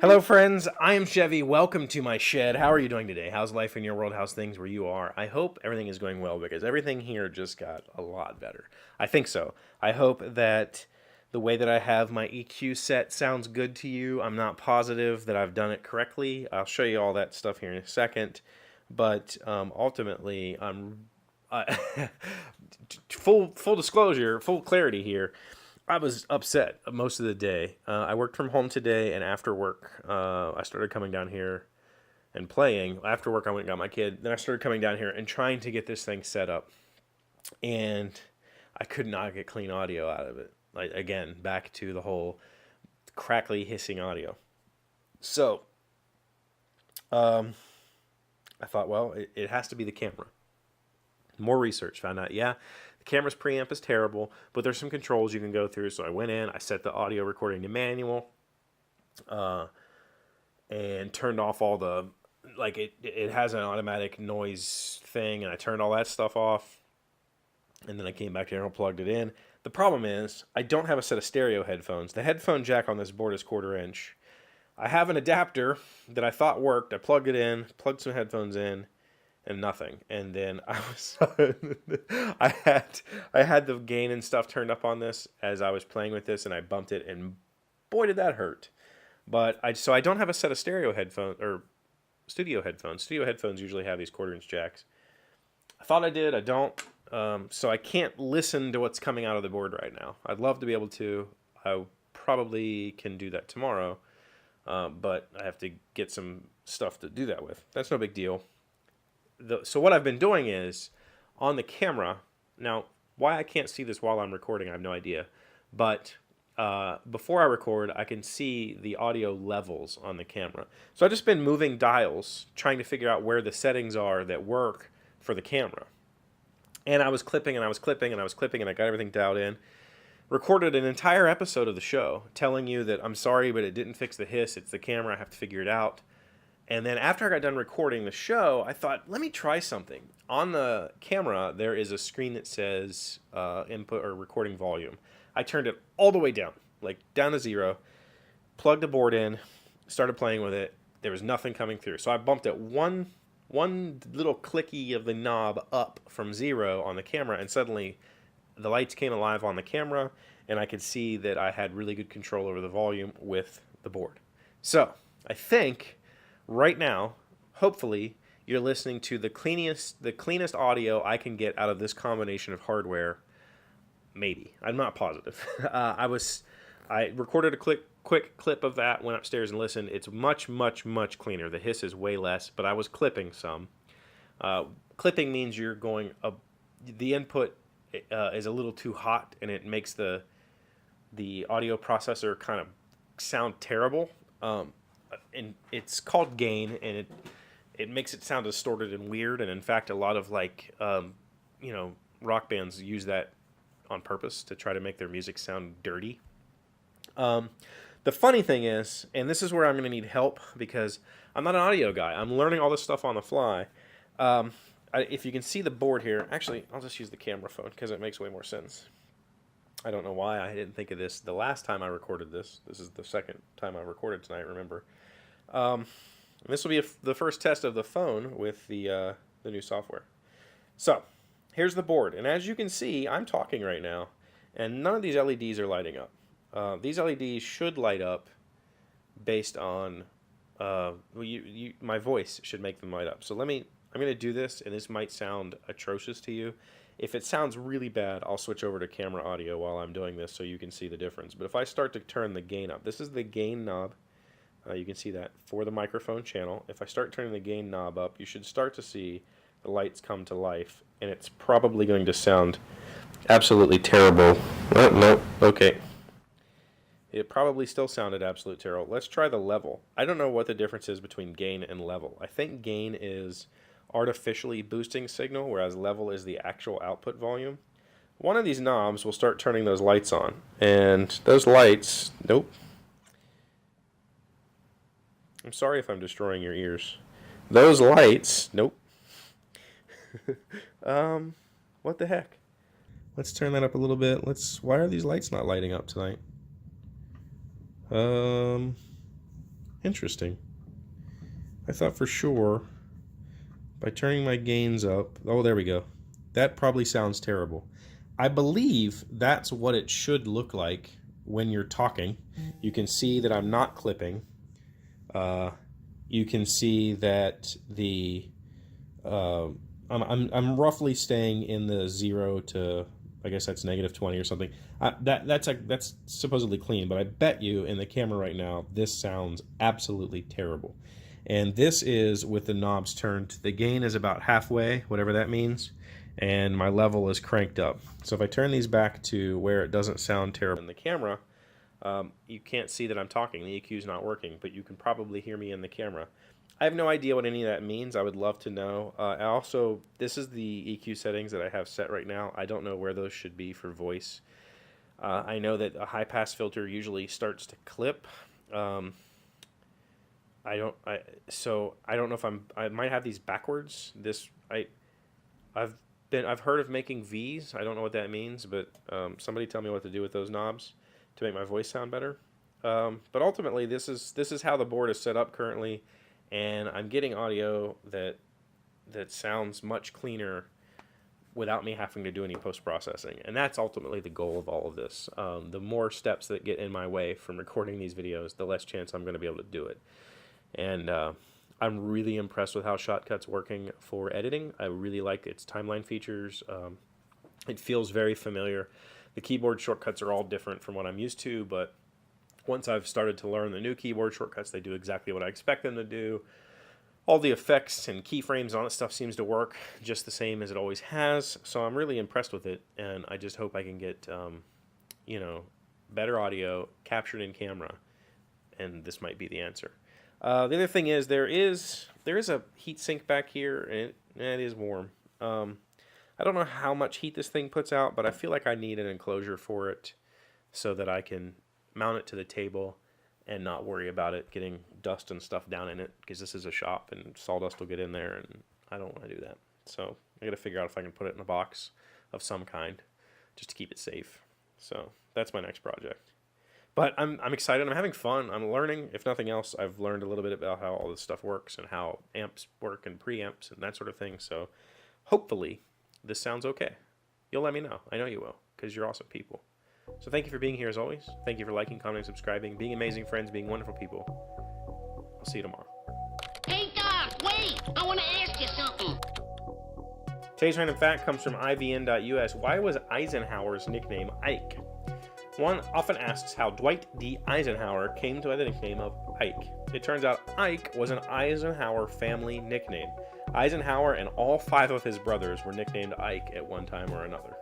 Hello friends, I am Chevee. Welcome to my shed. How are you doing today? How's life in your world? How's things where you are? I hope everything is going well because everything here just got a lot better. I think so. I hope that the way that I have my EQ set sounds good to you. I'm not positive that I've done it correctly. I'll show you all that stuff here in a second. But ultimately, full disclosure, full clarity here. I was upset most of the day. I worked from home today, and after work, I started coming down here and playing. After work, I went and got my kid. Then I started coming down here and trying to get this thing set up, and I could not get clean audio out of it. Like, again, back to the whole crackly, hissing audio. So, I thought, well, it has to be the camera. More research found out, yeah, the camera's preamp is terrible, but there's some controls you can go through. So I went in, I set the audio recording to manual, and turned off all the, like it has an automatic noise thing, and I turned all that stuff off. And then I came back here and plugged it in. The problem is, I don't have a set of stereo headphones. The headphone jack on this board is 1/4 inch. I have an adapter that I thought worked. I plugged it in, plugged some headphones in, and nothing. And then I had the gain and stuff turned up on this as I was playing with this, and I bumped it, and boy did that hurt. But so I don't have a set of stereo headphones or studio headphones. Studio headphones usually have these 1/4 inch jacks. I thought I did. I don't. So I can't listen to what's coming out of the board right now. I'd love to be able to. I probably can do that tomorrow, but I have to get some stuff to do that with. That's no big deal. So what I've been doing is, on the camera, now, why I can't see this while I'm recording, I have no idea, but before I record, I can see the audio levels on the camera. So I've just been moving dials, trying to figure out where the settings are that work for the camera. And I was clipping, and I was clipping, and I was clipping, and I got everything dialed in. Recorded an entire episode of the show, telling you that I'm sorry, but it didn't fix the hiss, it's the camera, I have to figure it out. And then after I got done recording the show, I thought, let me try something. On the camera, there is a screen that says input or recording volume. I turned it all the way down, like down to 0, plugged the board in, started playing with it. There was nothing coming through. So I bumped it one little clicky of the knob up from 0 on the camera, and suddenly the lights came alive on the camera, and I could see that I had really good control over the volume with the board. So I think right now, hopefully, you're listening to the cleanest audio I can get out of this combination of hardware. Maybe. I'm not positive. I recorded a quick clip of that, went upstairs and listened. It's much, much, much cleaner. The hiss is way less, but I was clipping some. Clipping means you're going the input is a little too hot, and it makes the audio processor kind of sound terrible. And it's called gain, and it makes it sound distorted and weird. And in fact, a lot of rock bands use that on purpose to try to make their music sound dirty. The funny thing is, and this is where I'm going to need help because I'm not an audio guy. I'm learning all this stuff on the fly. If you can see the board here, actually, I'll just use the camera phone because it makes way more sense. I don't know why I didn't think of this the last time I recorded this. This is the second time I recorded tonight, remember. This will be the first test of the phone with the new software. So, here's the board. And as you can see, I'm talking right now, and none of these LEDs are lighting up. These LEDs should light up based on, my voice should make them light up. So I'm going to do this, and this might sound atrocious to you. If it sounds really bad, I'll switch over to camera audio while I'm doing this so you can see the difference. But if I start to turn the gain up, this is the gain knob. You can see that for the microphone channel. If I start turning the gain knob up, you should start to see the lights come to life. And it's probably going to sound absolutely terrible. Oh, no, okay. It probably still sounded absolutely terrible. Let's try the level. I don't know what the difference is between gain and level. I think gain is artificially boosting signal, whereas level is the actual output volume. One of these knobs will start turning those lights on, and those lights, nope. I'm sorry if I'm destroying your ears. Those lights, nope. What the heck? Let's turn that up a little bit. Why are these lights not lighting up tonight? Interesting. I thought for sure by turning my gains up, oh, there we go. That probably sounds terrible. I believe that's what it should look like when you're talking. You can see that I'm not clipping. You can see that I'm roughly staying in the 0 to, I guess that's -20 or something. That's supposedly clean, but I bet you in the camera right now this sounds absolutely terrible. And this is with the knobs turned. The gain is about halfway, whatever that means, and my level is cranked up. So if I turn these back to where it doesn't sound terrible in the camera, you can't see that I'm talking. The EQ is not working, but you can probably hear me in the camera. I have no idea what any of that means. I would love to know. Also, this is the EQ settings that I have set right now. I don't know where those should be for voice. I know that a high-pass filter usually starts to clip. I don't know if I might have these backwards. I've heard of making V's. I don't know what that means, but somebody tell me what to do with those knobs to make my voice sound better. But ultimately, this is how the board is set up currently, and I'm getting audio that sounds much cleaner without me having to do any post-processing. And that's ultimately the goal of all of this. The more steps that get in my way from recording these videos, the less chance I'm going to be able to do it. And I'm really impressed with how Shotcut's working for editing. I really like its timeline features. It feels very familiar. The keyboard shortcuts are all different from what I'm used to, but once I've started to learn the new keyboard shortcuts, they do exactly what I expect them to do. All the effects and keyframes and all that stuff seems to work just the same as it always has. So I'm really impressed with it, and I just hope I can get, better audio captured in camera, and this might be the answer. The other thing is there is a heat sink back here, and it is warm. I don't know how much heat this thing puts out, but I feel like I need an enclosure for it so that I can mount it to the table and not worry about it getting dust and stuff down in it, because this is a shop and sawdust will get in there, and I don't want to do that. So I got to figure out if I can put it in a box of some kind just to keep it safe. So that's my next project. But I'm excited. I'm having fun. I'm learning. If nothing else, I've learned a little bit about how all this stuff works and how amps work and preamps and that sort of thing. So hopefully this sounds okay. You'll let me know. I know you will, because you're awesome people. So thank you for being here as always. Thank you for liking, commenting, subscribing, being amazing friends, being wonderful people. I'll see you tomorrow. Hey, Doc, wait! I want to ask you something. Today's random fact comes from IVN.us. Why was Eisenhower's nickname Ike? One often asks how Dwight D. Eisenhower came to the nickname of Ike. It turns out Ike was an Eisenhower family nickname. Eisenhower and all 5 of his brothers were nicknamed Ike at one time or another.